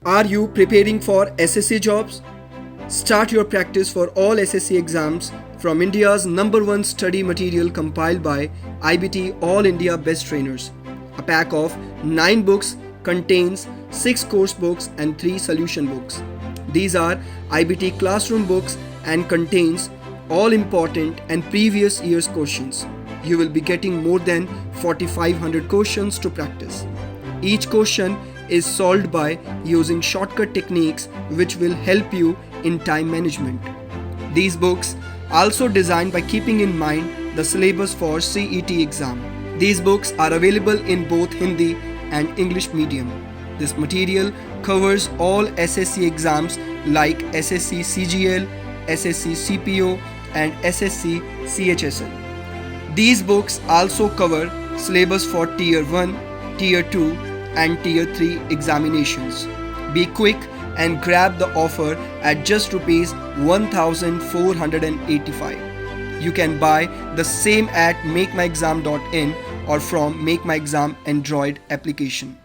Are you preparing for SSC jobs? Start your practice for all SSC exams from India's #1 study material compiled by IBT All India Best Trainers. A pack of 9 books contains 6 course books and 3 solution books. These are IBT classroom books and contains all important and previous year's questions. You will be getting more than 4,500 questions to practice. Each question is solved by using shortcut techniques which will help you in time management. These books also designed by keeping in mind the syllabus for CET exam. These books are available in both Hindi and English medium. This material covers all SSC exams like SSC CGL, SSC CPO and SSC CHSL. These books also cover syllabus for Tier 1, Tier 2 and Tier 3 examinations. Be quick and grab the offer at just rupees 1,485. You can buy the same at makemyexam.in or from Make My Exam Android application.